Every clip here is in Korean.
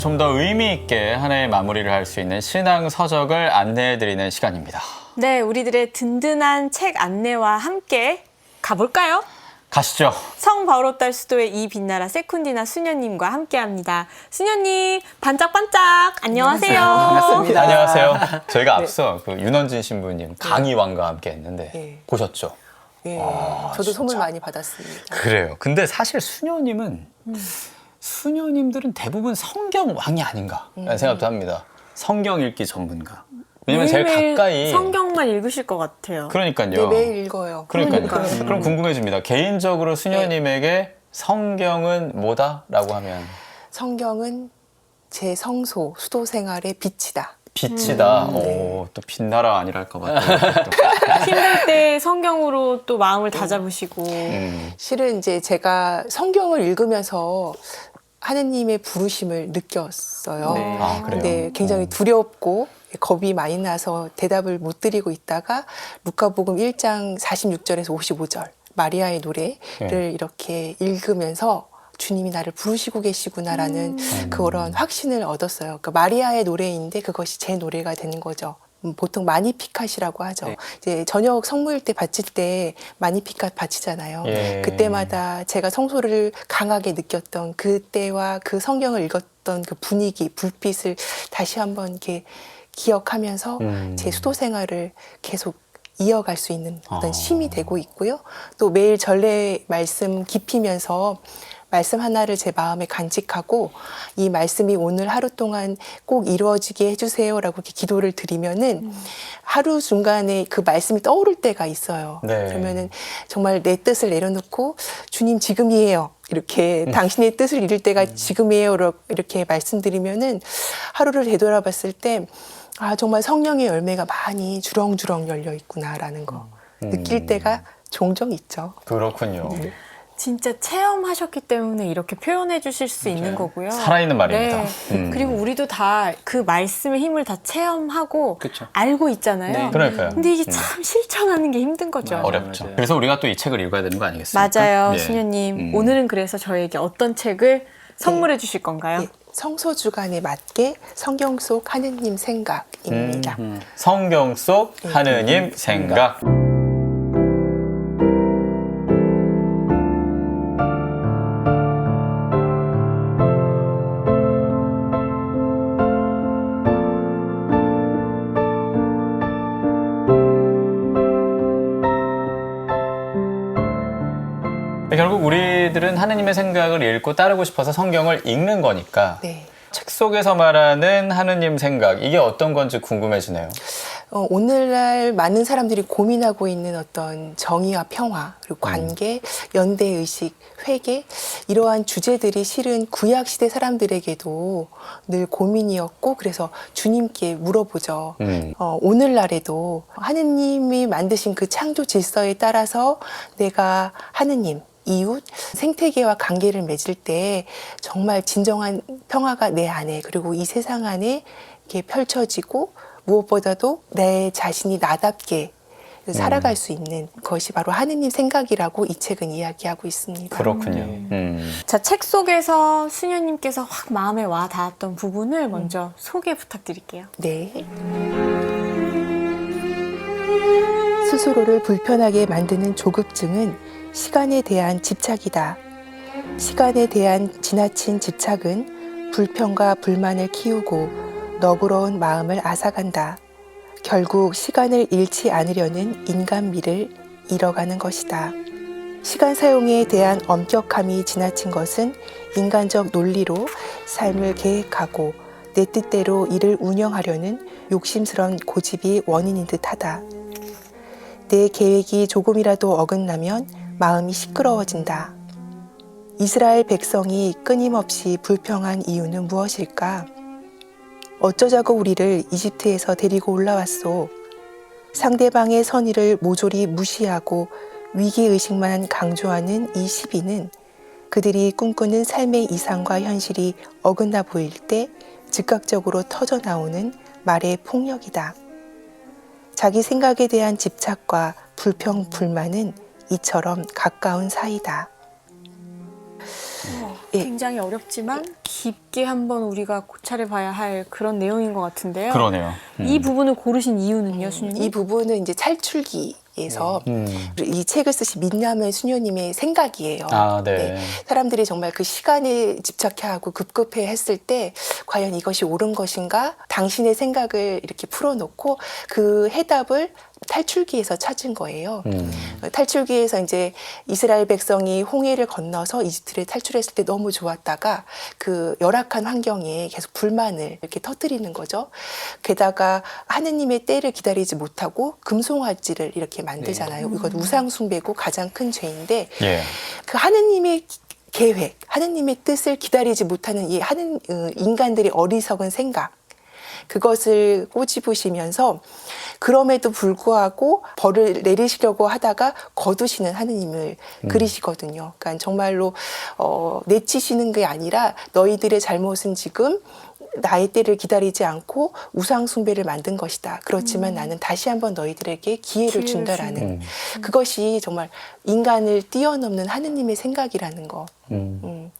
좀 더 의미 있게 한 해의 마무리를 할 수 있는 신앙 서적을 안내해드리는 시간입니다. 네, 우리들의 든든한 책 안내와 함께 가볼까요? 가시죠. 성 바오로딸 수도의 이 빛나라 세쿤디나 수녀님과 함께합니다. 수녀님 반짝반짝 안녕하세요. 반갑습니다. 안녕하세요. 저희가 앞서 그 윤원진 신부님 강의왕과 함께 했는데 네. 보셨죠? 예, 아, 저도 진짜. 선물 많이 받았습니다. 그래요. 근데 사실 수녀님은 수녀님들은 대부분 성경왕이 아닌가 라는 생각도 합니다. 성경 읽기 전문가. 왜냐면 제일 매일매일 가까이 성경만 읽으실 것 같아요. 그러니까요. 네, 매일 읽어요. 그러니까요. 그러니까요. 그럼 궁금해집니다. 개인적으로 수녀님에게 성경은 뭐다라고 하면 성경은 제 성소, 수도 생활의 빛이다. 빛이다. 오, 또 빛나라 아니랄까 봐. 힘들 때 성경으로 또 마음을 다잡으시고 실은 이제 제가 성경을 읽으면서 하느님의 부르심을 느꼈어요. 네. 아, 그래요? 근데 굉장히 두렵고 겁이 많이 나서 대답을 못 드리고 있다가 루카복음 1장 46절에서 55절 마리아의 노래를 네. 이렇게 읽으면서 주님이 나를 부르시고 계시구나라는 그런 확신을 얻었어요. 그러니까 마리아의 노래인데 그것이 제 노래가 되는 거죠. 보통 마니피캇이라고 하죠. 네. 이제 저녁 성모일 때 바칠 때 마니피캇 바치잖아요. 예. 그때마다 제가 성소를 강하게 느꼈던 그때와 그 성경을 읽었던 그 분위기, 불빛을 다시 한번 이렇게 기억하면서 제 수도 생활을 계속 이어갈 수 있는 어떤 힘이 되고 있고요. 또 매일 전례 말씀 깊이면서 말씀 하나를 제 마음에 간직하고 이 말씀이 오늘 하루 동안 꼭 이루어지게 해주세요라고 이렇게 기도를 드리면은 하루 중간에 그 말씀이 떠오를 때가 있어요. 네. 그러면은 정말 내 뜻을 내려놓고 주님 지금이에요. 이렇게 당신의 뜻을 이룰 때가 지금이에요. 이렇게 말씀드리면은 하루를 되돌아봤을 때 아, 정말 성령의 열매가 많이 주렁주렁 열려 있구나라는 거 느낄 때가 종종 있죠. 그렇군요. 진짜 체험하셨기 때문에 이렇게 표현해 주실 수 있는 거고요. 살아있는 말입니다. 네. 그리고 우리도 다 그 말씀의 힘을 다 체험하고 그쵸. 알고 있잖아요. 네. 그러니까요. 근데 이게 참 실천하는 게 힘든 거죠. 맞아요. 어렵죠. 맞아요. 그래서 우리가 또 이 책을 읽어야 되는 거 아니겠습니까? 맞아요, 예. 수녀님. 오늘은 그래서 저에게 어떤 책을 선물해 주실 건가요? 예, 성소 주간에 맞게 성경 속 하느님 생각입니다. 성경 속 하느님 생각. 결국 우리들은 하느님의 생각을 읽고 따르고 싶어서 성경을 읽는 거니까 네. 책 속에서 말하는 하느님 생각, 이게 어떤 건지 궁금해지네요. 오늘날 많은 사람들이 고민하고 있는 어떤 정의와 평화, 그리고 관계, 연대의식, 회개, 이러한 주제들이 실은 구약시대 사람들에게도 늘 고민이었고, 그래서 주님께 물어보죠. 오늘날에도 하느님이 만드신 그 창조 질서에 따라서 내가 하느님, 이웃, 생태계와 관계를 맺을 때 정말 진정한 평화가 내 안에, 그리고 이 세상 안에 이렇게 펼쳐지고, 무엇보다도 내 자신이 나답게 살아갈 수 있는 것이 바로 하느님 생각이라고 이 책은 이야기하고 있습니다. 그렇군요. 자, 책 속에서 수녀님께서 확 마음에 와 닿았던 부분을 먼저 소개 부탁드릴게요. 네. 스스로를 불편하게 만드는 조급증은 시간에 대한 집착이다. 시간에 대한 지나친 집착은 불평과 불만을 키우고 너그러운 마음을 앗아간다. 결국 시간을 잃지 않으려는 인간미를 잃어가는 것이다. 시간 사용에 대한 엄격함이 지나친 것은 인간적 논리로 삶을 계획하고 내 뜻대로 일을 운영하려는 욕심스러운 고집이 원인인 듯하다. 내 계획이 조금이라도 어긋나면 마음이 시끄러워진다. 이스라엘 백성이 끊임없이 불평한 이유는 무엇일까? 어쩌자고 우리를 이집트에서 데리고 올라왔소. 상대방의 선의를 모조리 무시하고 위기의식만 강조하는 이 시비는 그들이 꿈꾸는 삶의 이상과 현실이 어긋나 보일 때 즉각적으로 터져나오는 말의 폭력이다. 자기 생각에 대한 집착과 불평, 불만은 이처럼 가까운 사이다. 예. 굉장히 어렵지만 깊게 한번 우리가 고찰해 봐야 할 그런 내용인 것 같은데요. 그러네요. 이 부분을 고르신 이유는요, 수녀님? 이 부분은 이제 찰출기에서 이 책을 쓰신 민남의 수녀님의 생각이에요. 아, 네. 사람들이 정말 그 시간에 집착해하고 급급해 했을 때 과연 이것이 옳은 것인가? 당신의 생각을 이렇게 풀어놓고 그 해답을 탈출기에서 찾은 거예요. 탈출기에서 이제 이스라엘 백성이 홍해를 건너서 이집트를 탈출했을 때 너무 좋았다가 그 열악한 환경에 계속 불만을 이렇게 터뜨리는 거죠. 게다가 하느님의 때를 기다리지 못하고 금송아지를 이렇게 만들잖아요. 이건 우상 숭배고 가장 큰 죄인데 예. 그 하느님의 계획, 하느님의 뜻을 기다리지 못하는 이 인간들의 어리석은 생각, 그것을 꼬집으시면서 그럼에도 불구하고 벌을 내리시려고 하다가 거두시는 하느님을 그리시거든요. 그러니까 정말로 내치시는 게 아니라 너희들의 잘못은 지금 나의 때를 기다리지 않고 우상 숭배를 만든 것이다. 그렇지만 나는 다시 한번 너희들에게 기회를 준다라는 그것이 정말 인간을 뛰어넘는 하느님의 생각이라는 거.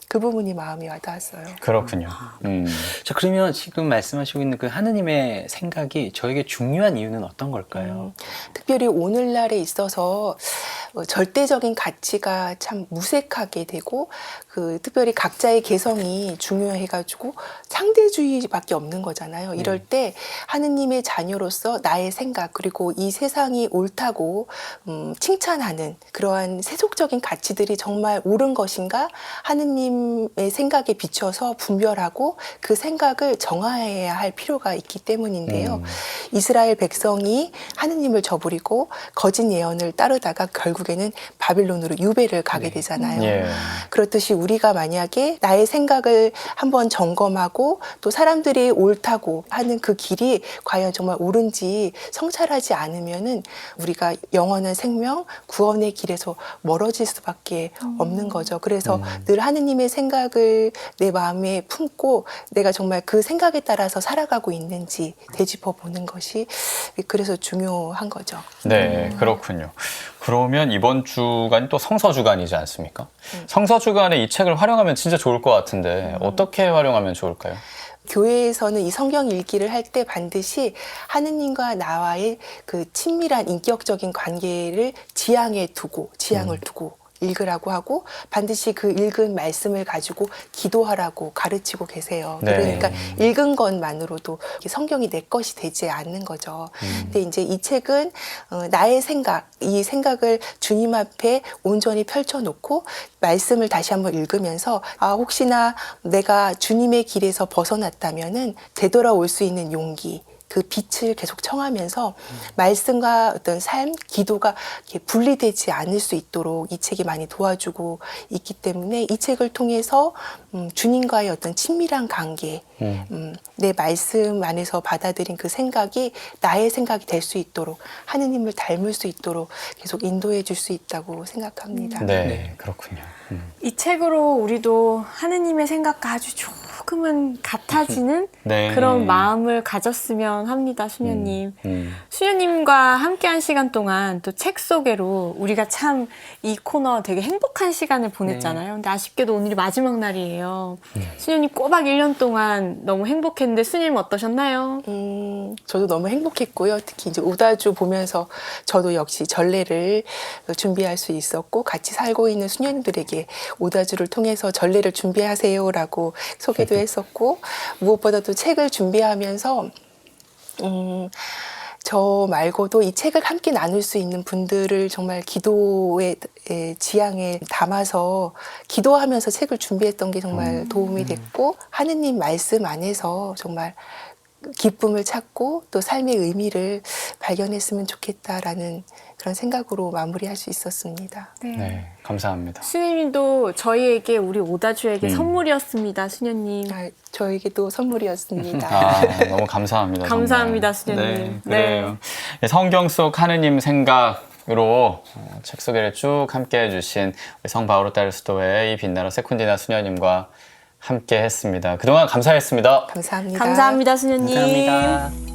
그 부분이 마음이 와닿았어요. 그렇군요. 자, 그러면 지금 말씀하시고 있는 그 하느님의 생각이 저에게 중요한 이유는 어떤 걸까요? 특별히 오늘날에 있어서 절대적인 가치가 참 무색하게 되고 특별히 각자의 개성이 중요해가지고 상대주의밖에 없는 거잖아요. 이럴 때 하느님의 자녀로서 나의 생각 그리고 이 세상이 옳다고 칭찬하는 그러한 세속적인 가치들이 정말 옳은 것인가 하느님의 생각에 비춰서 분별하고 그 생각을 정화해야 할 필요가 있기 때문인데요. 이스라엘 백성이 하느님을 저버리고 거짓 예언을 따르다가 결국에는 바빌론으로 유배를 가게 되잖아요. 예. 그렇듯이 우리가 만약에 나의 생각을 한번 점검하고 또 사람들이 옳다고 하는 그 길이 과연 정말 옳은지 성찰하지 않으면은 우리가 영원한 생명, 구원의 길에서 멀어질 수밖에 없는 거죠. 그래서 늘 하느님의 생각을 내 마음에 품고 내가 정말 그 생각에 따라서 살아가고 있는지 되짚어 보는 것이 그래서 중요한 거죠. 네, 그렇군요. 그러면 이번 주간이 또 성서 주간이지 않습니까? 성서 주간에 이 책을 활용하면 진짜 좋을 것 같은데 어떻게 활용하면 좋을까요? 교회에서는 이 성경 읽기를 할 때 반드시 하느님과 나와의 그 친밀한 인격적인 관계를 지향을 두고 읽으라고 하고 반드시 그 읽은 말씀을 가지고 기도하라고 가르치고 계세요. 네. 그러니까 읽은 것만으로도 성경이 내 것이 되지 않는 거죠. 근데 이제 이 책은 나의 생각, 이 생각을 주님 앞에 온전히 펼쳐놓고 말씀을 다시 한번 읽으면서 혹시나 내가 주님의 길에서 벗어났다면은 되돌아올 수 있는 용기, 그 빛을 계속 청하면서 말씀과 어떤 삶, 기도가 이렇게 분리되지 않을 수 있도록 이 책이 많이 도와주고 있기 때문에 이 책을 통해서 주님과의 어떤 친밀한 관계, 내 말씀 안에서 받아들인 그 생각이 나의 생각이 될 수 있도록 하느님을 닮을 수 있도록 계속 인도해 줄 수 있다고 생각합니다. 네, 그렇군요. 이 책으로 우리도 하느님의 생각과 아주 조금은 같아지는 네. 그런 마음을 가졌으면 합니다, 수녀님. 수녀님과 함께한 시간 동안 또 책 소개로 우리가 참 이 코너 되게 행복한 시간을 보냈잖아요. 근데 아쉽게도 오늘이 마지막 날이에요. 수녀님 꼬박 1년 동안 너무 행복했는데 수녀님 어떠셨나요? 저도 너무 행복했고요. 특히 이제 오다주 보면서 저도 역시 전례를 준비할 수 있었고 같이 살고 있는 수녀님들에게 오다주를 통해서 전례를 준비하세요라고 소개도 했었고 무엇보다도 책을 준비하면서 저 말고도 이 책을 함께 나눌 수 있는 분들을 정말 기도의 지향에 담아서 기도하면서 책을 준비했던 게 정말 도움이 됐고 하느님 말씀 안에서 정말 기쁨을 찾고 또 삶의 의미를 발견했으면 좋겠다라는 그런 생각으로 마무리할 수 있었습니다. 네, 감사합니다. 수녀님도 저희에게 우리 오다주에게 선물이었습니다, 수녀님. 저에게도 선물이었습니다. 너무 감사합니다. 감사합니다, 정말. 수녀님. 네, 그래요. 성경 속 하느님 생각으로 책 소개를 쭉 함께 해주신 우리 성 바오르타르 수도회 이 빛나라 세쿤디나 수녀님과 함께 했습니다. 그동안 감사했습니다. 감사합니다. 감사합니다, 수녀님. 감사합니다.